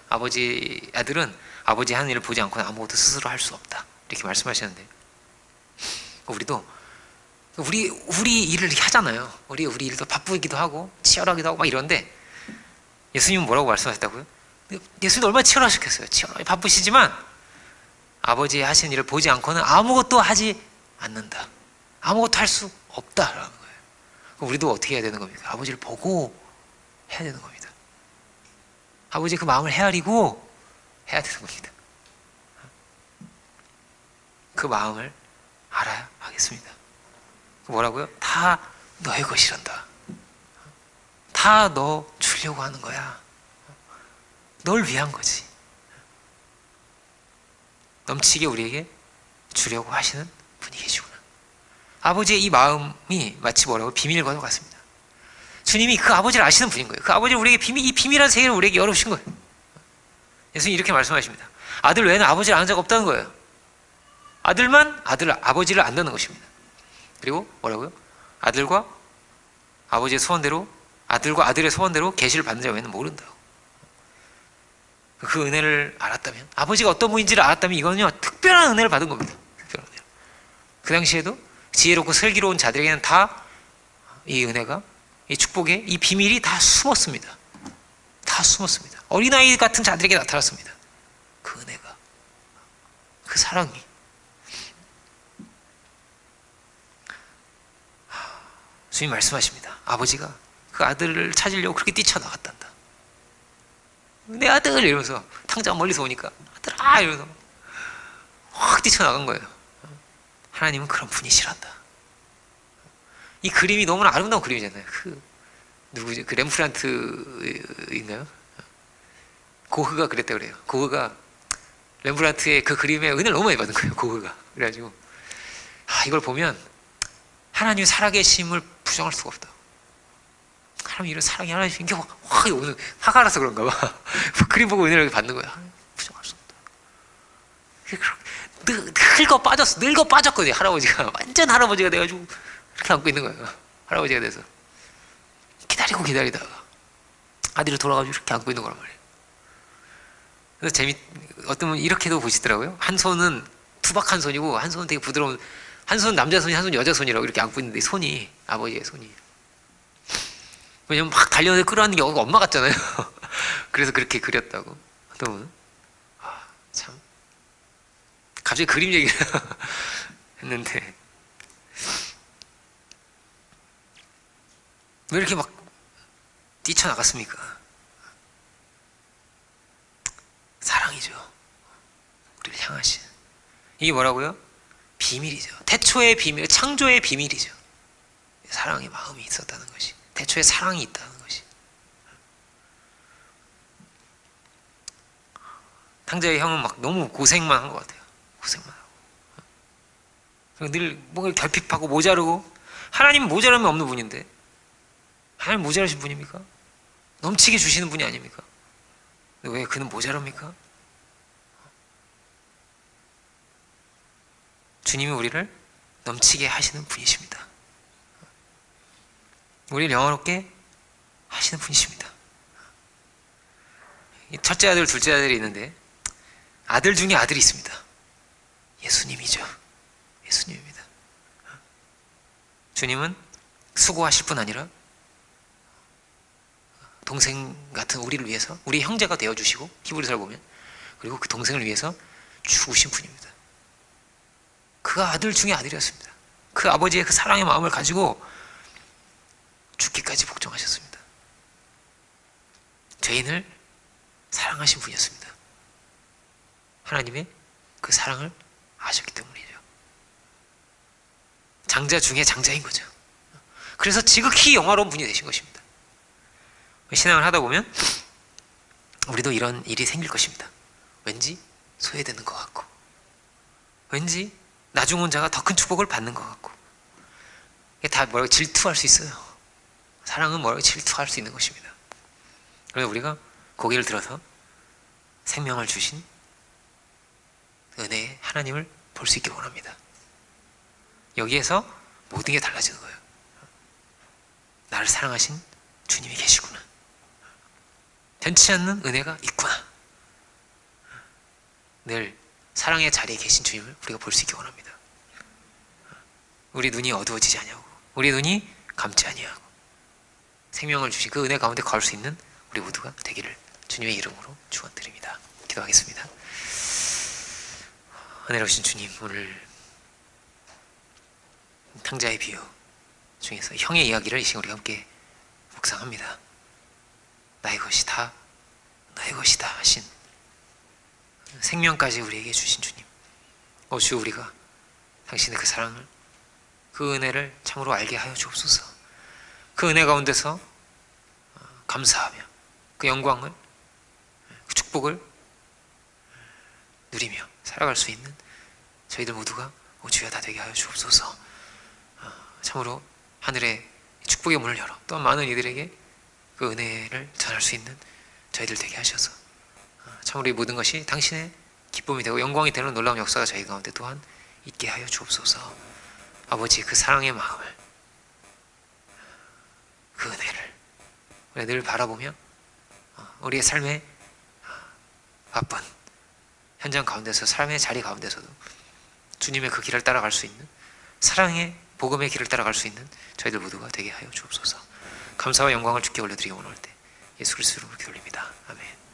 아들은 아버지 하는 일을 보지 않고는 아무것도 스스로 할 수 없다, 이렇게 말씀하셨는데, 우리도 우리 일을 이렇게 하잖아요. 우리 일도 바쁘기도 하고 치열하기도 하고 막 이런데, 예수님은 뭐라고 말씀하셨다고요? 예수님도 얼마나 치열하셨겠어요. 치열하게 바쁘시지만 아버지 하시는 일을 보지 않고는 아무것도 하지 않는다, 아무것도 할 수 없다라는 거예요. 그럼 우리도 어떻게 해야 되는 겁니까? 아버지를 보고 해야 되는 겁니다. 아버지의 그 마음을 헤아리고 해야 되는 겁니다. 그 마음을 알아야 하겠습니다. 뭐라고요? 다 너의 것이란다. 다 너 주려고 하는 거야. 널 위한 거지. 넘치게 우리에게 주려고 하시는 분이 계시구나. 아버지의 이 마음이 마치 뭐라고? 비밀과도 같습니다. 주님이 그 아버지를 아시는 분인 거예요. 그 아버지를 우리에게 이 비밀한 세계를 우리에게 열어주신 거예요. 예수님이 이렇게 말씀하십니다. 아들 외에는 아버지를 아는 자가 없다는 거예요. 아들만 아버지를 안다는 것입니다. 그리고 뭐라고요? 아들과 아버지의 소원대로, 아들과 아들의 소원대로 계시를 받는 자 외에는 모른다고. 그 은혜를 알았다면, 아버지가 어떤 분인지를 알았다면 이거는요, 특별한 은혜를 받은 겁니다. 특별한 은혜. 그 당시에도 지혜롭고 슬기로운 자들에게는 다 이 은혜가, 이 축복의 이 비밀이 다 숨었습니다. 다 숨었습니다. 어린아이 같은 자들에게 나타났습니다. 그 은혜가, 그 사랑이. 주님 말씀하십니다. 아버지가 그 아들을 찾으려고 그렇게 뛰쳐나갔단다. 내 아들! 이러면서 탕자가 멀리서 오니까 아들아! 이러면서 확 뛰쳐나간 거예요. 하나님은 그런 분이시란다. 이 그림이 너무나 아름다운 그림이잖아요. 누구죠? 그 렘브란트인가요? 고흐가 그랬다 그래요. 고흐가 렘브란트의 그 그림에 은혜를 너무 많이 받은 거예요. 고흐가. 그래가지고 이걸 보면 하나님의 살아계심을 부정할 수가 없다. 하나님 이런 사랑이 하나님 이게 확 오늘 화가 나서 그런가 봐. 그림 보고 은혜를 받는 거야. 부정할 수 없다. 늙어 빠졌거든요. 할아버지가 완전 할아버지가 돼가지고 이렇게 안고 있는 거예요. 할아버지가 돼서 기다리다가 아들이 돌아가지고 이렇게 안고 있는 거란 말이에요. 그래서 어떤 분 이렇게도 보시더라고요. 한 손은 투박한 손이고 한 손은 되게 부드러운, 한 손은 남자 손이, 한 손은 여자 손이라고 이렇게 안고 있는데, 손이 아버지의 손이, 왜냐면 막 달려서 끌어안는 게 엄마 같잖아요. 그래서 그렇게 그렸다고. 어떤 분은 참 갑자기 그림 얘기를 했는데, 왜 이렇게 막 뛰쳐나갔습니까? 사랑이죠. 우리를 향하신. 이게 뭐라고요? 비밀이죠. 태초의 비밀, 창조의 비밀이죠. 사랑의 마음이 있었다는 것이, 태초에 사랑이 있다는 것이. 탕자의 형은 막 너무 고생만 한 것 같아요. 고생만 하고 늘 뭔가 결핍하고 모자르고, 하나님은 모자람이 없는 분인데 하나님 모자라신 분입니까? 넘치게 주시는 분이 아닙니까? 왜 그는 모자랍니까? 주님이 우리를 넘치게 하시는 분이십니다. 우리를 영화롭게 하시는 분이십니다. 첫째 아들, 둘째 아들이 있는데 아들 중에 아들이 있습니다. 예수님이죠. 예수님입니다. 주님은 수고하실 뿐 아니라 동생 같은 우리를 위해서, 우리 형제가 되어주시고, 히브리서를 보면, 그리고 그 동생을 위해서 죽으신 분입니다. 그 아들 중에 아들이었습니다. 그 아버지의 그 사랑의 마음을 가지고 죽기까지 복종하셨습니다. 죄인을 사랑하신 분이었습니다. 하나님의 그 사랑을 아셨기 때문이죠. 장자 중에 장자인 거죠. 그래서 지극히 영화로운 분이 되신 것입니다. 신앙을 하다 보면 우리도 이런 일이 생길 것입니다. 왠지 소외되는 것 같고, 왠지 나중 온 자가 더 큰 축복을 받는 것 같고, 이게 다 뭐라고 질투할 수 있어요. 사랑은 뭐라고 질투할 수 있는 것입니다. 그래서 우리가 고개를 들어서 생명을 주신 은혜의 하나님을 볼 수 있길 원합니다. 여기에서 모든 게 달라지는 거예요. 나를 사랑하신 주님이 계시구나. 변치 않는 은혜가 있구나. 늘 사랑의 자리에 계신 주님을 우리가 볼 수 있기 원합니다. 우리 눈이 어두워지지 아니하고 우리 눈이 감지 아니하고 생명을 주신 그 은혜 가운데 거할 수 있는 우리 모두가 되기를 주님의 이름으로 축원드립니다. 기도하겠습니다. 은혜로우신 주님, 오늘 탕자의 비유 중에서 형의 이야기를 이 시간 우리가 함께 묵상합니다. 나의 것이 다 나의 것이다 하신 생명까지 우리에게 주신 주님, 주 우리가 당신의 그 사랑을, 그 은혜를 참으로 알게 하여 주옵소서. 그 은혜 가운데서 감사하며 그 영광을, 그 축복을 누리며 살아갈 수 있는 저희들 모두가 주여 다 되게 하여 주옵소서. 참으로 하늘의 축복의 문을 열어 또한 많은 이들에게 그 은혜를 전할 수 있는 저희들 되게 하셔서 참으로 이 모든 것이 당신의 기쁨이 되고 영광이 되는 놀라운 역사가 저희 가운데 또한 있게 하여 주옵소서. 아버지, 그 사랑의 마음을, 그 은혜를 우리가 늘 바라보며 우리의 삶의 바쁜 현장 가운데서, 삶의 자리 가운데서도 주님의 그 길을 따라갈 수 있는, 사랑의 복음의 길을 따라갈 수 있는 저희들 모두가 되게 하여 주옵소서. 감사와 영광을 주께 올려드리기 원할 때 예수 그리스도 이름으로 기도 올립니다. 아멘.